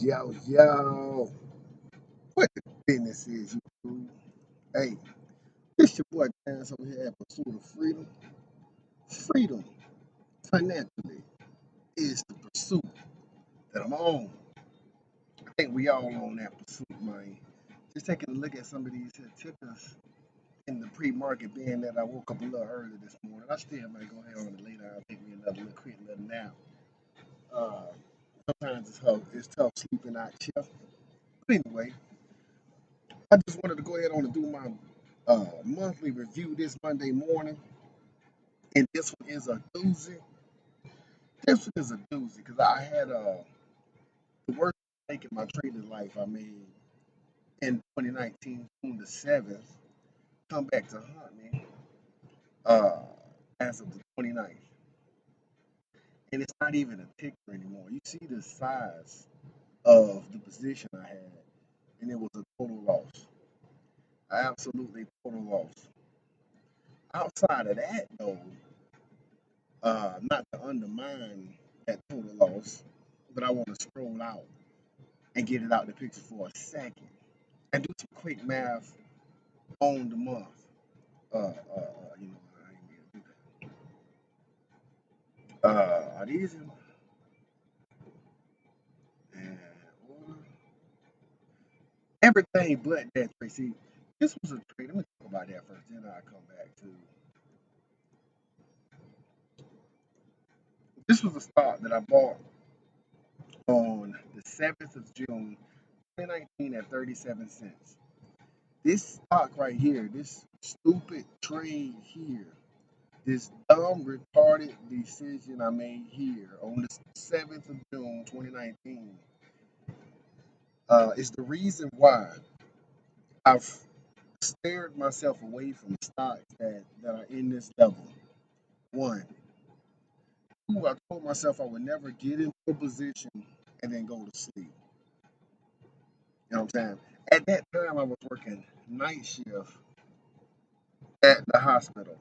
Yo, what the business is, you? Hey, this your boy Clarence over here at Pursuit of Freedom. Freedom, financially, is the pursuit that I'm on. I think we all on that pursuit, man. Just taking a look at some of these here tickers in the pre-market, being that I woke up a little early this morning. I still might go ahead on it later. I'll take me another little quick little nap. Uh, Sometimes it's tough sleeping out here. But anyway, I just wanted to go ahead on and do my monthly review this Monday morning. And this one is a doozy. This one is a doozy because I had the worst mistake in my trading life I made in 2019, June the 7th, come back to haunt me uh, as of the 29th. And it's not even a ticker anymore. You see the size of the position I had, and it was a total loss. Absolutely total loss. Outside of that, though, not to undermine that total loss, but I want to scroll out and get it out the picture for a second and do some quick math on the month. I ain't gonna do that. Are these in order? Everything but that, Tracy. This was a trade. Let me talk about that first, then I'll come back to. This was a stock that I bought on the 7th of June, 2019 at 37 cents. This stock right here, this stupid trade here, this dumb, retarded decision I made here on the 7th of June, 2019, is the reason why I've steered myself away from stocks that are in this level. One, two, I told myself I would never get into a position and then go to sleep. You know what I'm saying? At that time, I was working night shift at the hospital.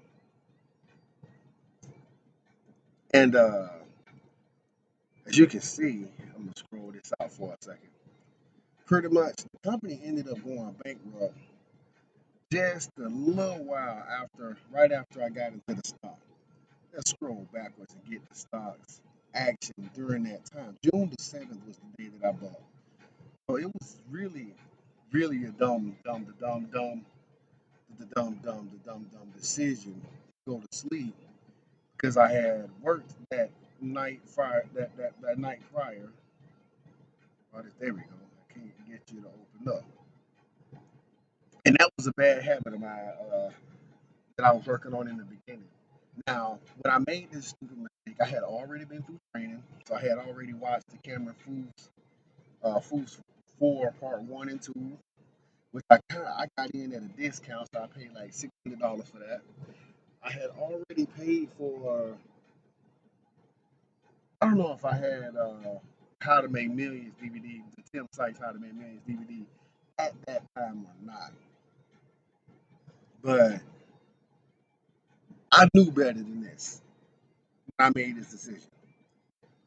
And as you can see, I'm going to scroll this out for a second. Pretty much, the company ended up going bankrupt just a little while after, right after I got into the stock. Let's scroll backwards and get the stocks action during that time. June the 7th was the day that I bought. So it was really, really a dumb decision to go to sleep because I had worked that that night prior. Right, there we go. I can't get you to open up. And that was a bad habit of mine that I was working on in the beginning. Now, when I made this stupid mistake, I had already been through training, so I had already watched the Cameron Foods 4 Part 1 and 2, which I got in at a discount, so I paid like $600 for that. I had already paid for I don't know if I had How to Make Millions DVD, the Tim Sykes How to Make Millions DVD at that time or not, but I knew better than this when I made this decision.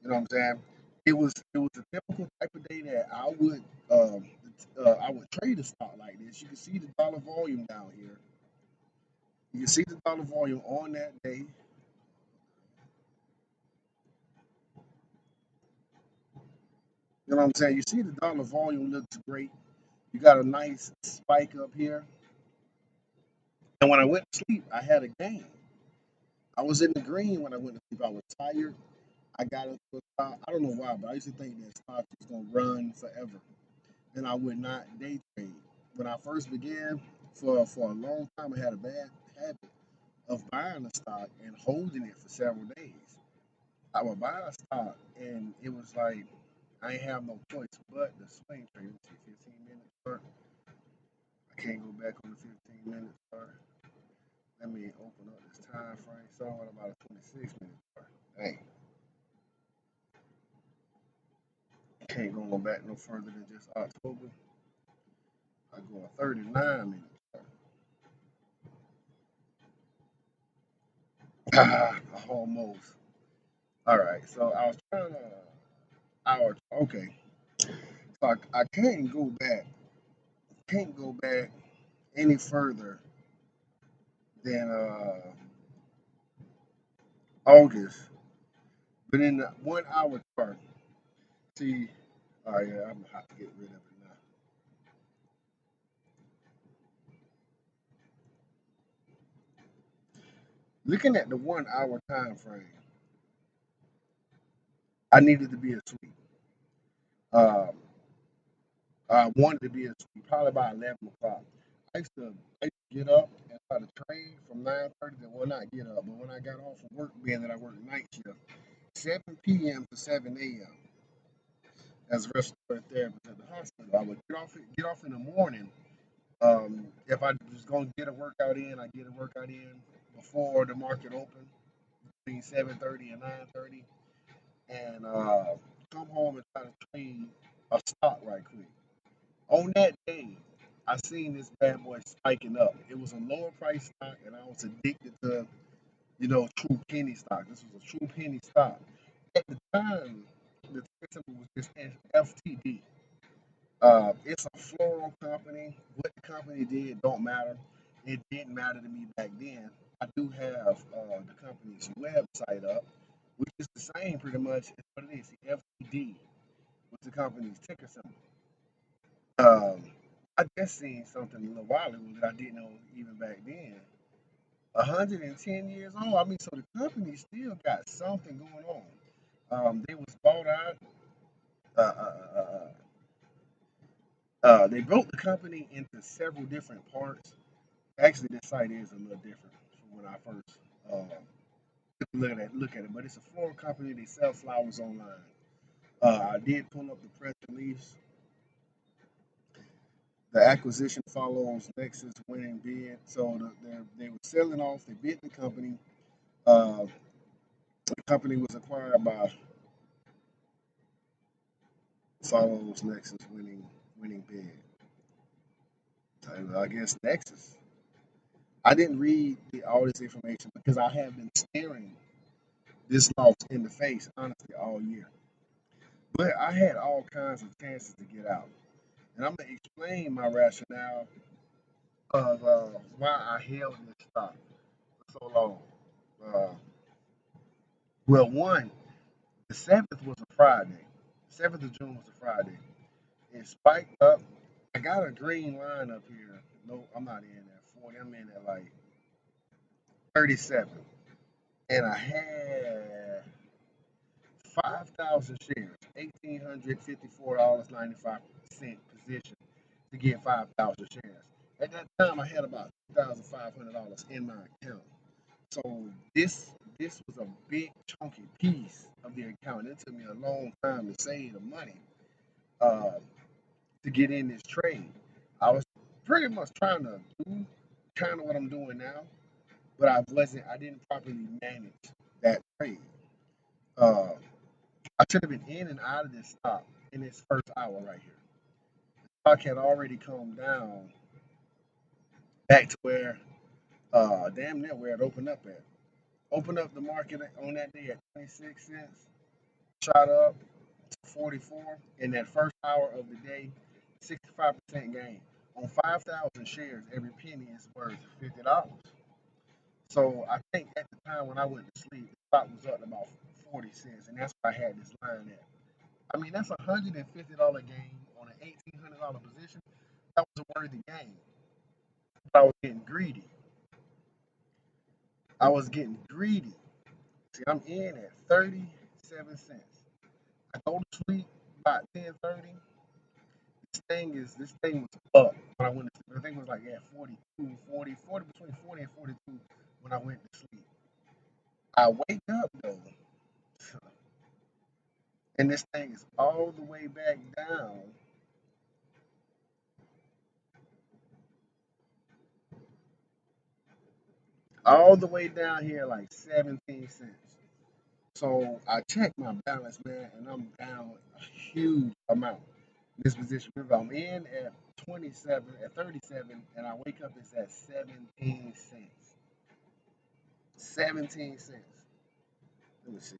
You know what I'm saying? It was a typical type of day that I would trade a stock like this. You can see the dollar volume down here. You can see the dollar volume on that day. You know what I'm saying? You see the dollar volume looks great. You got a nice spike up here. And when I went to sleep, I had a gain. I was in the green when I went to sleep. I was tired. I got into a stock. I don't know why, but I used to think that stock was gonna run forever. And I would not day trade. When I first began, for a long time, I had a bad habit of buying a stock and holding it for several days. I would buy a stock, and it was like I ain't have no choice but the swing trade. Let me see, 15 minutes chart. I can't go back on the 15-minute chart. Let me open up this time frame. So what about a 26-minute chart? Hey, can't go back no further than just October. I go a 39-minute chart. Almost. All right, so I was trying to hour. Okay, So I can't go back any further than August. But in the 1 hour chart, see, oh yeah, I'm gonna have to get rid of it now. Looking at the 1 hour time frame, I needed to be asleep. Um, I wanted to be asleep probably by 11 o'clock. I used to get up and try to train from 9:30 to well not get up, but when I got off of work, being that I work night shift, 7 p.m. to 7 a.m. as a respiratory therapist at the hospital. I would get off in the morning. If I was gonna get a workout in, I get a workout in before the market opened between 7:30 and 9:30, and come home and try to trade a stock right quick. On that day, I seen this bad boy spiking up. It was a lower price stock, and I was addicted to true penny stock. This was a true penny stock. At the time, the ticker symbol was just FTD. It's a floral company. What the company did don't matter. It didn't matter to me back then. I do have the company's website up, which is the same pretty much as what it is. The FTD was the company's ticker symbol. Um, I just seen something a little while ago that I didn't know even back then. 110 years old. I mean, so the company still got something going on. They was bought out. Uh, uh, uh, they broke the company into several different parts. Actually, this site is a little different from when I first look at it. But it's a floral company. They sell flowers online. I did pull up the press release. The acquisition follows Nexus winning bid. So they were selling off. They bid the company. Uh, the company was acquired by follows Nexus winning bid. I guess Nexus. I didn't read all this information because I have been staring this loss in the face honestly all year. But I had all kinds of chances to get out. And I'm going to explain my rationale of why I held this stock for so long. Uh, well, one, the 7th was a Friday. 7th of June was a Friday. It spiked up. I got a green line up here. No, I'm not in at 40. I'm in at like 37. And I had 5,000 shares, $1,854.95 position to get 5,000 shares. At that time, I had about $2,500 in my account. So this was a big chunky piece of the account. It took me a long time to save the money uh, to get in this trade. I was pretty much trying to do kind of what I'm doing now, but I didn't properly manage that trade. Uh, I should have been in and out of this stock in its first hour right here. The stock had already come down back to where damn near where it opened up at. Opened up the market on that day at 26 cents, shot up to 44 in that first hour of the day, 65% gain. On 5,000 shares, every penny is worth $50. So I think at the time when I went to sleep, the stock was up to about 40 cents, and that's where I had this line at. I mean, that's $150 gain on an $1,800 position. That was a worthy gain. But I was getting greedy. I was getting greedy. See, I'm in at 37 cents. I go to sleep about 10:30. This thing was up when I went to sleep. I think it was like at 42, 40, 40 between 40 and 42 when I went to sleep. I wake up though, and this thing is all the way back down, all the way down here like 17 cents. So I check my balance, man, and I'm down a huge amount. This position, remember, I'm in at 27, at 37, and I wake up, it's at 17 cents. 17 cents. Let me see.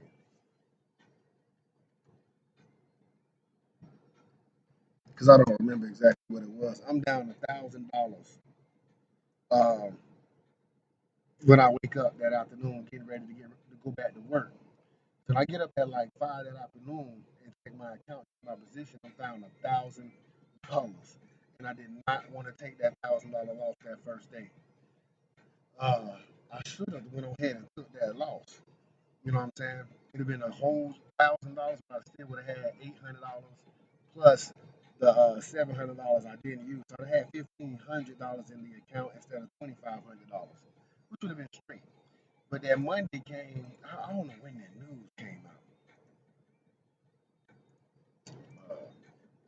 because I don't remember exactly what it was. I'm down $1,000 when I wake up that afternoon, getting ready to go back to work. When I get up at like 5 that afternoon and check my account, my position, I'm down $1,000, and I did not want to take that $1,000 loss that first day. Uh, I should have went ahead and took that loss. You know what I'm saying? It'd have been a whole $1,000, but I still would have had $800 plus the $700 I didn't use. So I had $1,500 in the account instead of $2,500, which would have been straight. But that Monday came. I don't know when that news came out.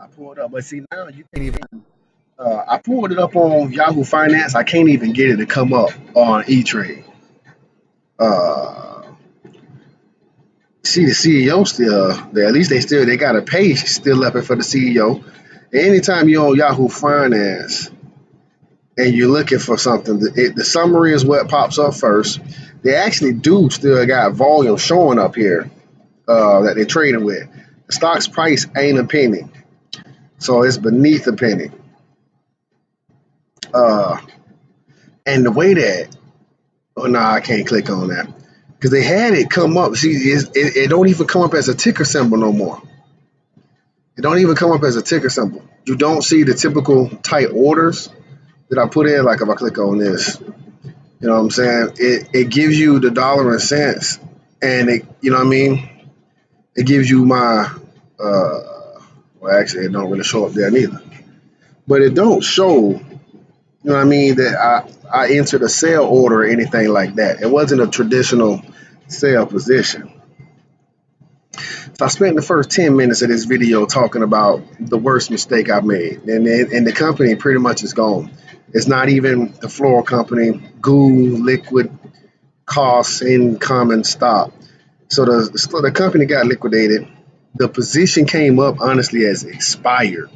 I pulled up, but see now you can't even. I pulled it up on Yahoo Finance. I can't even get it to come up on E Trade. Uh, See the CEO still there. At least they got a page still up for the CEO. Anytime you're on Yahoo Finance and you're looking for something, the summary is what pops up first. They actually do still got volume showing up here that they're trading with. The stock's price ain't a penny, so it's beneath a penny. Uh, and the way that, oh no, I can't click on that because they had it come up. See, it don't even come up as a ticker symbol no more. It don't even come up as a ticker symbol. You don't see the typical tight orders that I put in. Like if I click on this, you know what I'm saying? It gives you the dollar and cents, and you know what I mean? It gives you my, well, actually, it don't really show up there neither. But it don't show, you know what I mean, that I entered a sell order or anything like that. It wasn't a traditional sell position. So I spent the first 10 minutes of this video talking about the worst mistake I made. And the company pretty much is gone. It's not even the floral company, Goo, Liquid, Costs, Income, and Stop. So the company got liquidated. The position came up honestly as expired.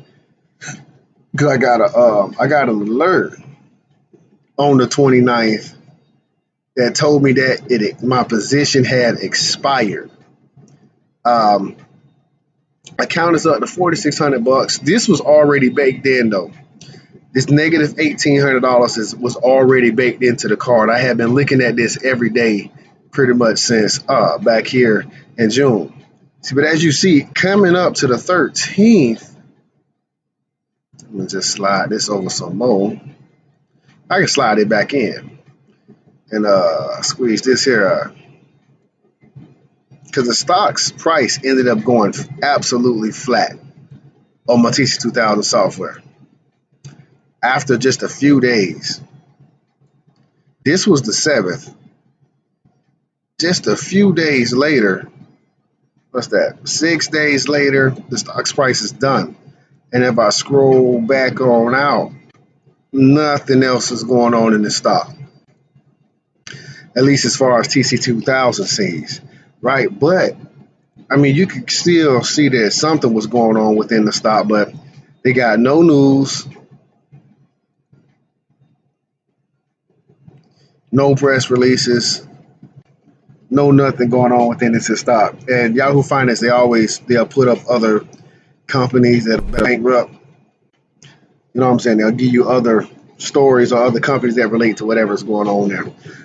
Cause I got an alert on the 29th that told me that my position had expired. Account is up to $4,600. This was already baked in though. This negative $1,800 was already baked into the card. I had been looking at this every day pretty much since back here in June. See, but as you see, coming up to the 13th, let me just slide this over some more. I can slide it back in and squeeze this here because the stock's price ended up going absolutely flat on my TC2000 software after just a few days. This was the 7th. Just a few days later, what's that? 6 days later, the stock's price is done. And if I scroll back on out, nothing else is going on in the stock, at least as far as TC2000 sees, right? But I mean, you can still see that something was going on within the stock, but they got no news, no press releases, no nothing going on within this stock. And Yahoo Finance, they'll put up other companies that are bankrupt. You know what I'm saying? They'll give you other stories or other companies that relate to whatever's going on there.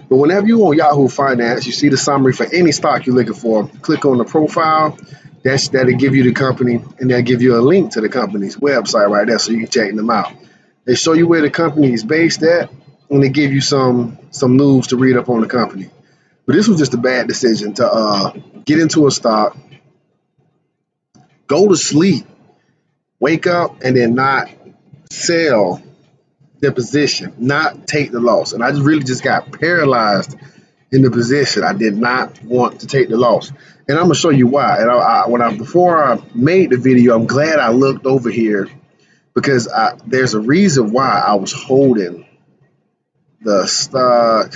But whenever you on Yahoo Finance, you see the summary for any stock you're looking for. Click on the profile. That'll give you the company, and they'll give you a link to the company's website right there, so you can check them out. They show you where the company is based at, and they give you some news to read up on the company. But this was just a bad decision to get into a stock, go to sleep, wake up, and then not sell their position, not take the loss. And I really just got paralyzed in the position. I did not want to take the loss. And I'm gonna show you why. And before I made the video, I'm glad I looked over here because there's a reason why I was holding the stock,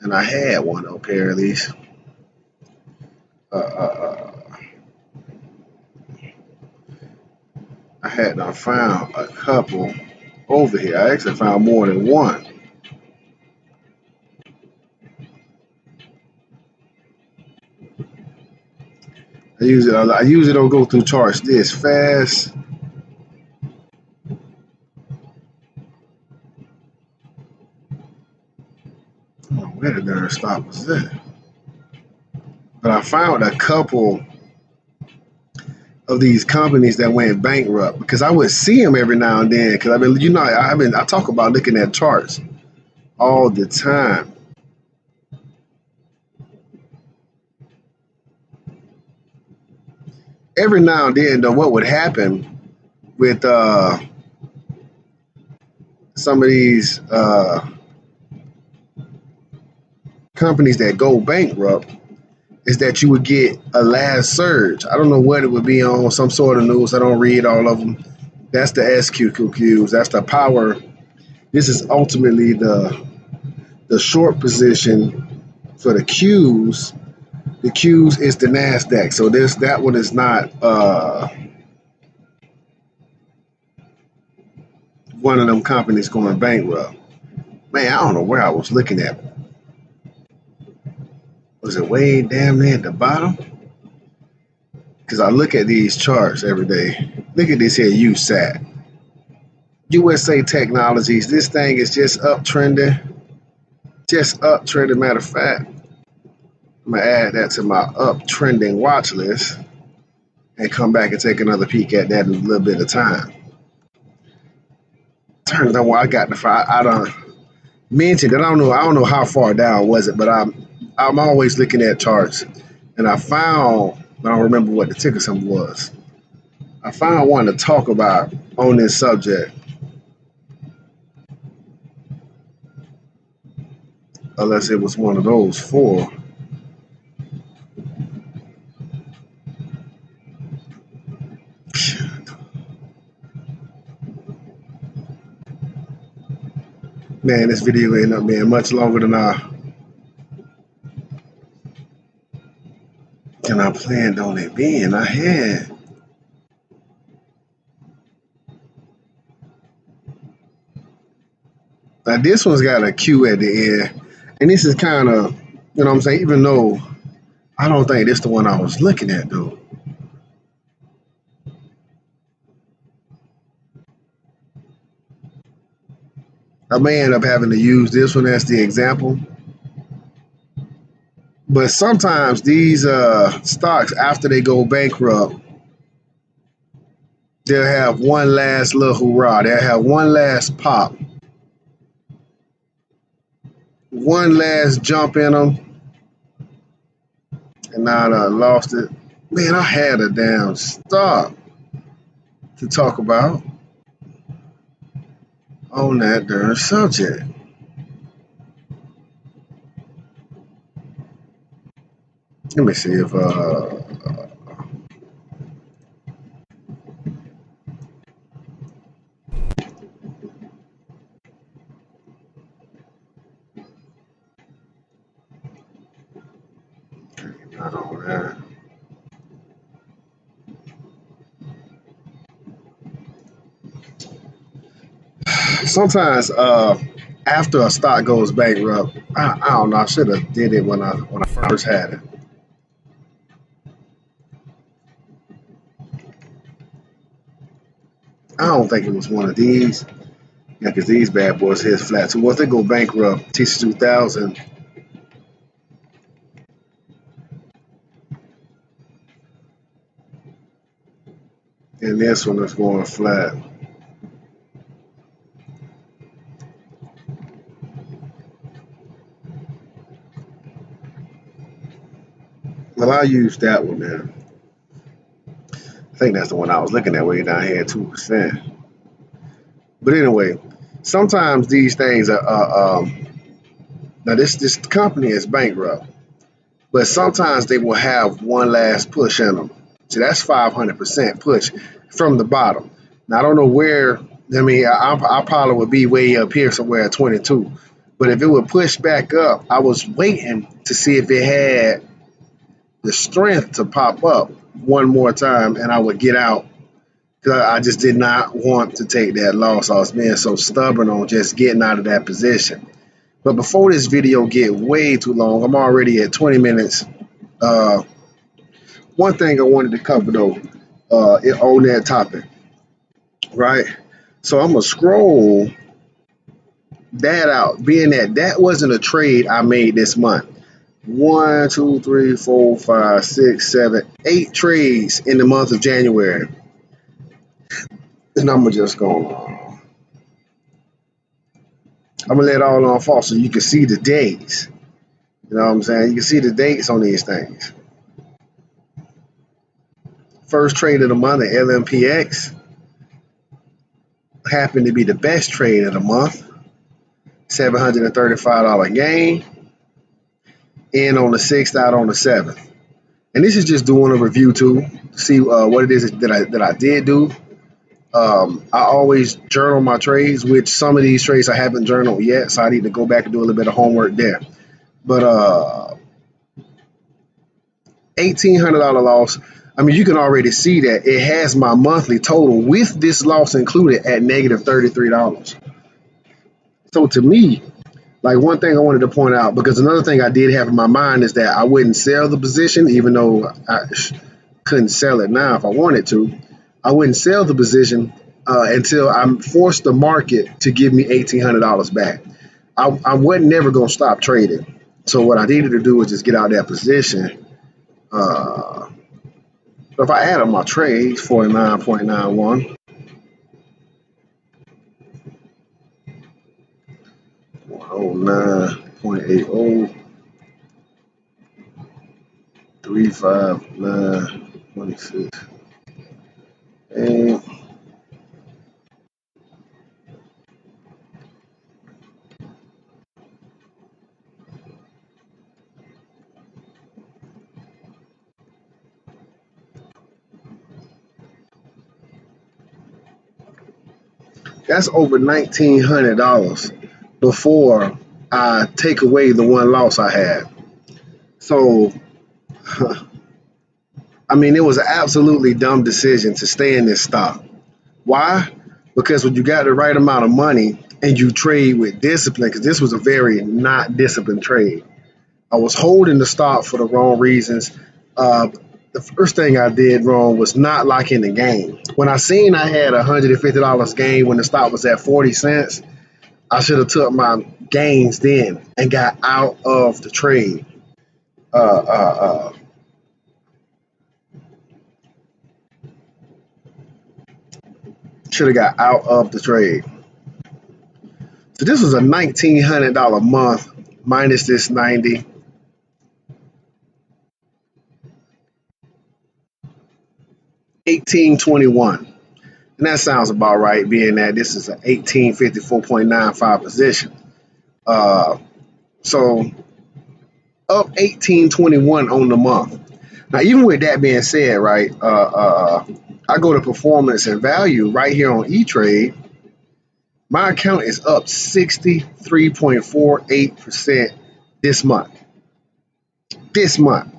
and I had one up here at least. I found a couple over here. I actually found more than one. I usually don't go through charts this fast. the darn stock was at. But I found a couple of these companies that went bankrupt because I would see them every now and then. Because I talk about looking at charts all the time. Every now and then, though, what would happen with some of these companies that go bankrupt is that you would get a last surge. I don't know what it would be on, some sort of news. I don't read all of them. That's the SQQQs. That's the power. This is ultimately the short position for the Qs. The Qs is the NASDAQ. So that one is not one of them companies going bankrupt. Man, I don't know where I was looking at. Was it way down there at the bottom? Because I look at these charts every day. Look at this here USAT. USA Technologies. This thing is just uptrending. Just uptrending. Matter of fact, I'm going to add that to my uptrending watch list and come back and take another peek at that in a little bit of time. Turns out I got the I don't mention that I don't know how far down was it, but I'm always looking at charts, and I found, I don't remember what the ticker symbol was. I found one to talk about on this subject. Unless it was one of those four. Man, this video ended up being much longer than I planned on it being. I had now this one's got a Q at the end, and this is kind of, you know what I'm saying, even though I don't think this is the one I was looking at though. I may end up having to use this one as the example. But sometimes these stocks, after they go bankrupt, they'll have one last little hoorah. They'll have one last pop. One last jump in them. And now I lost it. Man, I had a damn stock to talk about on that darn subject. Let me see if not on there. Sometimes after a stock goes bankrupt, I don't know. I should have did it when I first had it. I don't think it was one of these. Yeah, because these bad boys hit flat. So once they go bankrupt, TC2000. And this one is going flat. Well, I'll use that one then. I think that's the one I was looking at way down here at 2%. But anyway, sometimes these things are, now this company is bankrupt, but sometimes they will have one last push in them. So that's 500% push from the bottom. Now, I don't know where, I mean, I probably would be way up here somewhere at 22. But if it would push back up, I was waiting to see if it had the strength to pop up one more time and I would get out. Because I just did not want to take that loss. I was being so stubborn on just getting out of that position. But before this video get way too long, I'm already at 20 minutes. One thing I wanted to cover though, on that topic, right? So I'm gonna scroll that out, being that that wasn't a trade I made this month. One, two, three, four, five, six, seven, 8 trades in the month of January. And I'm just gonna I'm gonna let it all on fall so you can see the days. You know what I'm saying? You can see the dates on these things. First trade of the month at LMPX happened to be the best trade of the month. $735 gain. In on the 6th, out on the 7th. And this is just doing a review too, to see what it is that I did do. I always journal my trades, which some of these trades I haven't journaled yet, so I need to go back and do a little bit of homework there. But $1,800 loss. I mean, you can already see that it has my monthly total with this loss included at negative $33. So to me, like one thing I wanted to point out, because another thing I did have in my mind is that I wouldn't sell the position, even though I couldn't sell it now if I wanted to. I wouldn't sell the position until I forced the market to give me $1,800 back. I wasn't never going to stop trading. So what I needed to do was just get out of that position. So if I add up my trades, 49.91, 109.80, 359.26, and that's over $1,900 before I take away the one loss I had. So, I mean, it was an absolutely dumb decision to stay in this stock. Why? Because when you got the right amount of money and you trade with discipline, because this was a very not disciplined trade. I was holding the stock for the wrong reasons. The first thing I did wrong was not locking the gain. When I seen I had $150 gain when the stock was at 40 cents, I should have took my gains then and got out of the trade. Uh, uh, uh, should have got out of the trade. So this was a $1,900 month minus this 90. 1821. And that sounds about right, being that this is an 1854.95 position. So up 1821 on the month. Now, even with that being said, right, I go to performance and value right here on E-Trade. My account is up 63.48% this month. This month.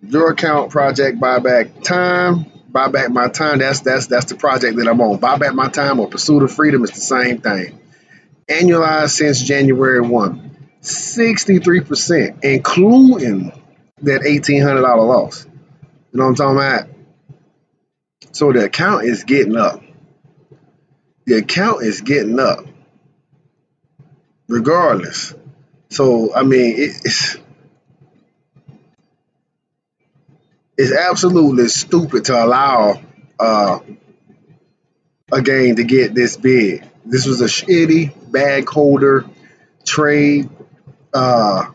Your account project buyback time. Buy back my time. That's the project that I'm on. Buy back my time or Pursuit of Freedom is the same thing. Annualized since January 1. 63%, including that $1,800 loss. You know what I'm talking about? So the account is getting up. The account is getting up, regardless. So I mean, it's absolutely stupid to allow a game to get this big. This was a shitty bag holder trade. Uh,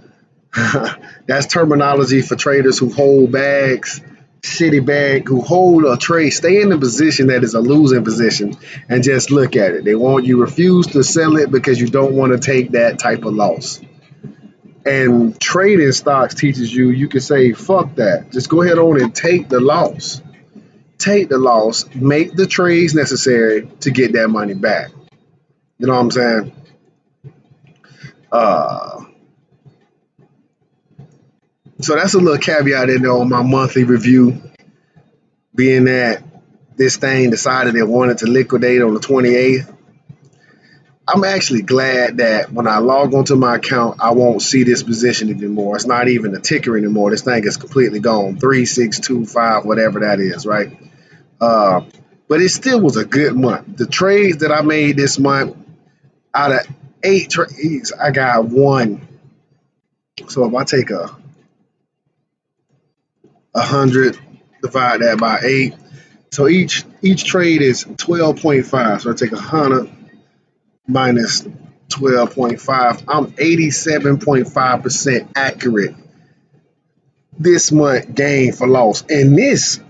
that's terminology for traders who hold bags. Shitty bag who hold a trade, stay in the position that is a losing position and just look at it. They want you refuse to sell it because you don't want to take that type of loss. And trading stocks teaches you you can say fuck that. Just go ahead on and take the loss. Take the loss, make the trades necessary to get that money back. You know what I'm saying? So that's a little caveat in there on my monthly review, being that this thing decided it wanted to liquidate on the 28th. I'm actually glad that when I log onto my account, I won't see this position anymore. It's not even a ticker anymore. This thing is completely gone. 3625, whatever that is, right? But it still was a good month. The trades that I made this month, out of 8 trades, I got one. So if I take a 100, divide that by 8, so each trade is 12.5. So I take 100 minus 12.5. I'm 87.5% accurate this month, gain for loss. And this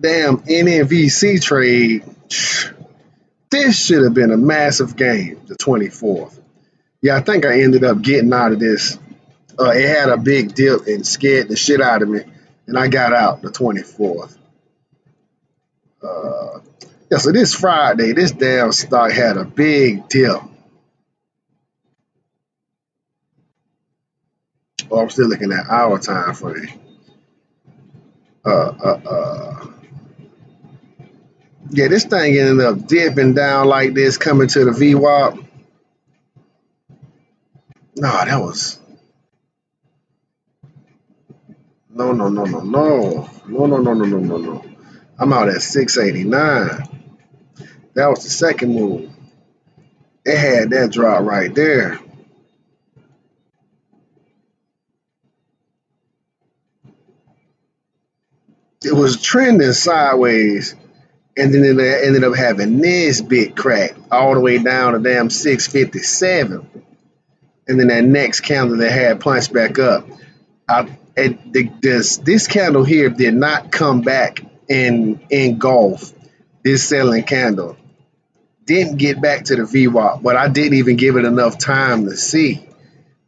damn NNVC trade, this should have been a massive game, the 24th. Yeah, I think I ended up getting out of this. It had a big dip and scared the shit out of me, and I got out the 24th. Yeah, so this Friday, this damn stock had a big dip. Oh, I'm still looking at our time frame. Uh, uh, uh. Yeah, this thing ended up dipping down like this, coming to the VWAP. No, that was no. I'm out at 689. That was the second move. It had that drop right there. It was trending sideways, and then it ended up having this big crack all the way down to damn 657. And then that next candle that had punched back up. This candle here did not come back and engulf this selling candle. Didn't get back to the VWAP, but I didn't even give it enough time to see.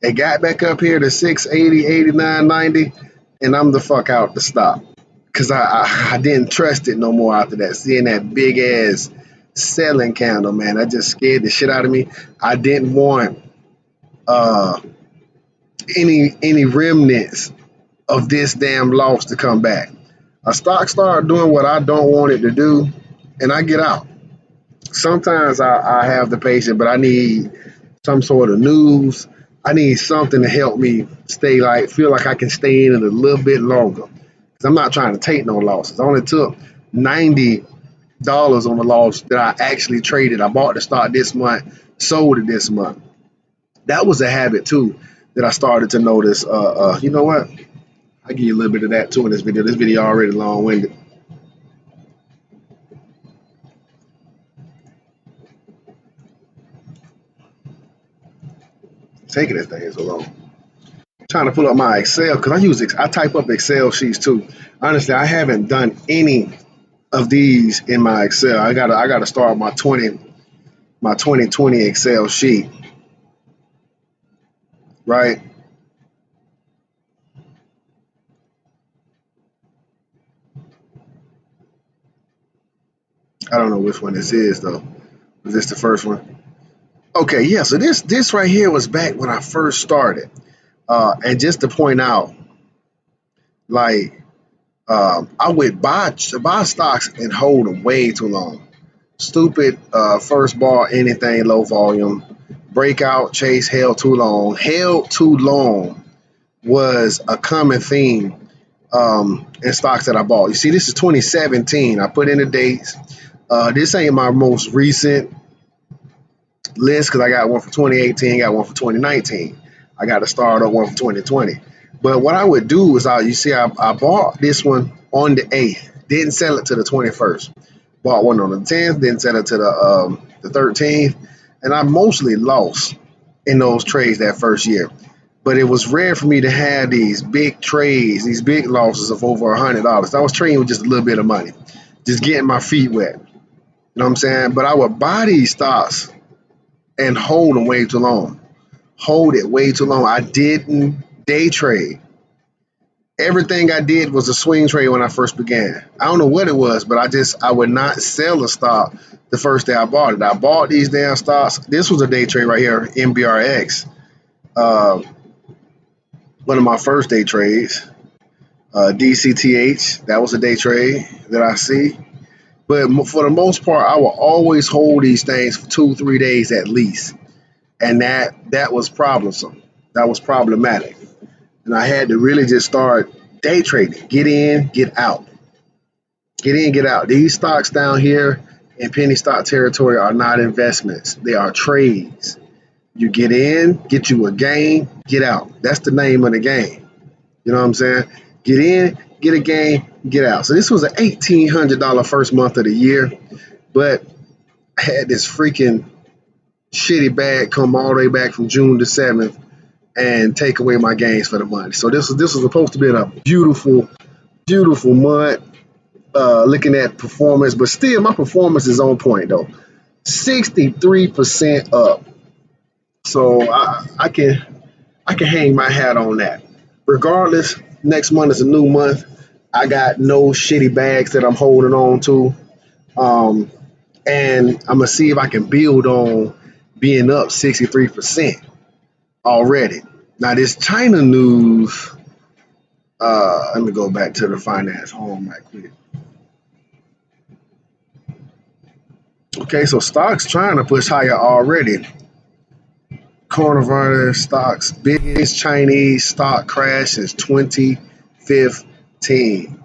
It got back up here to 680, 89, 90, and I'm the fuck out to stop. Because I didn't trust it no more after that. Seeing that big ass selling candle, man, that just scared the shit out of me. I didn't want any remnants of this damn loss to come back. A stock start doing what I don't want it to do, and I get out. Sometimes I have the patience, but I need some sort of news. I need something to help me feel like I can stay in it a little bit longer. Because I'm not trying to take no losses. I only took $90 on the loss that I actually traded. I bought the stock this month, sold it this month. That was a habit too that I started to notice. You know what? I give you a little bit of that too in this video. This video already long-winded. Taking this thing so long. I'm trying to pull up my Excel because I type up Excel sheets too. Honestly, I haven't done any of these in my Excel. I gotta start my 2020 Excel sheet. Right? I don't know which one this is though. Is this the first one? Okay, yeah. So this right here was back when I first started. And just to point out, like I would buy stocks and hold them way too long. Stupid first bar, anything low volume, breakout, chase, held too long. Held too long was a common theme in stocks that I bought. You see, this is 2017. I put in the dates. This ain't my most recent list because I got one for 2018, got one for 2019. I got to start on one for 2020. But what I would do is, I bought this one on the 8th, didn't sell it to the 21st. Bought one on the 10th, didn't sell it to the 13th, and I mostly lost in those trades that first year. But it was rare for me to have these big trades, these big losses of over $100. I was trading with just a little bit of money, just getting my feet wet. You know what I'm saying? But I would buy these stocks and hold them way too long. Hold it way too long. I didn't day trade. Everything I did was a swing trade when I first began. I don't know what it was, but I would not sell a stock the first day I bought it. I bought these damn stocks. This was a day trade right here, MBRX. One of my first day trades. DCTH, that was a day trade that I see. But for the most part, I will always hold these things for 2-3 days at least. And that was problemsome. That was problematic. And I had to really just start day trading. Get in, get out. Get in, get out. These stocks down here in penny stock territory are not investments. They are trades. You get in, get you a game, get out. That's the name of the game. You know what I'm saying? Get in, get a game, get out. So this was an $1,800 first month of the year, but I had this freaking shitty bag come all the way back from June the 7th and take away my gains for the month. So this was supposed to be a beautiful, beautiful month. Looking at performance, but still my performance is on point though. 63% up. So I can hang my hat on that. Regardless, next month is a new month. I got no shitty bags that I'm holding on to. And I'm gonna see if I can build on being up 63% already. Now this China news, let me go back to the finance home right quick. Okay, so stocks trying to push higher already. Coronavirus stocks, biggest Chinese stock crash since 2015.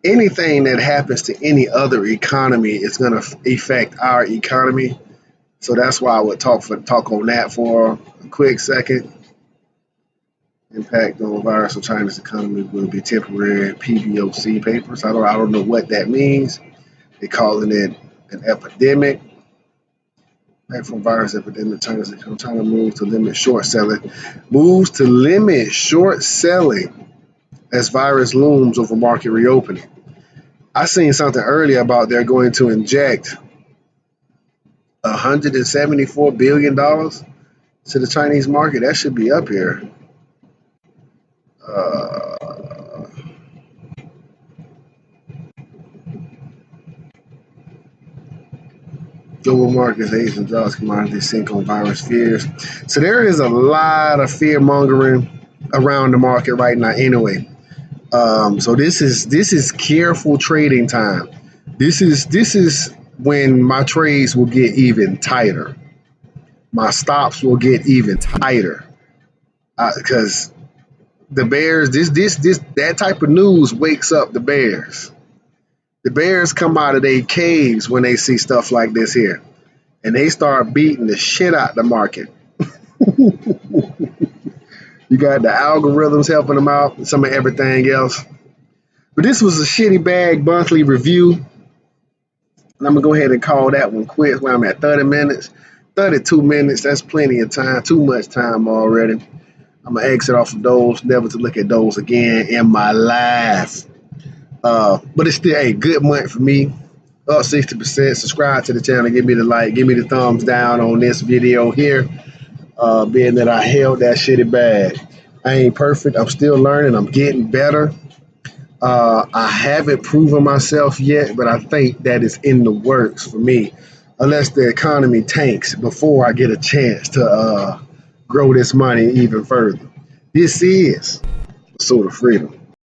Anything that happens to any other economy is going to affect our economy. So that's why I would talk on that for a quick second. Impact on virus on China's economy will be temporary. PBOC papers. I don't know what that means. They're calling it an epidemic. From virus epidemic, China moves to limit short selling. Moves to limit short selling as virus looms over market reopening. I seen something earlier about they're going to inject $174 billion to the Chinese market. That should be up here. Global markets, Asian jobs, commodities sink on virus fears. So there is a lot of fear mongering around the market right now. Anyway, so this is careful trading time. This is when my trades will get even tighter. My stops will get even tighter because the bears. That type of news wakes up the bears. The bears come out of their caves when they see stuff like this here, and they start beating the shit out the market. You got the algorithms helping them out, and some of everything else. But this was a shitty bag monthly review. And I'm going to go ahead and call that one quits where I'm at 30 minutes. 32 minutes, that's plenty of time. Too much time already. I'm going to exit off of those, never to look at those again in my life. But it's still a good month for me. Up 60%. Subscribe to the channel. Give me the like. Give me the thumbs down on this video here. Being that I held that shitty bag. I ain't perfect. I'm still learning. I'm getting better. I haven't proven myself yet, but I think that is in the works for me. Unless the economy tanks before I get a chance to grow this money even further. This is Pursuit of Freedom.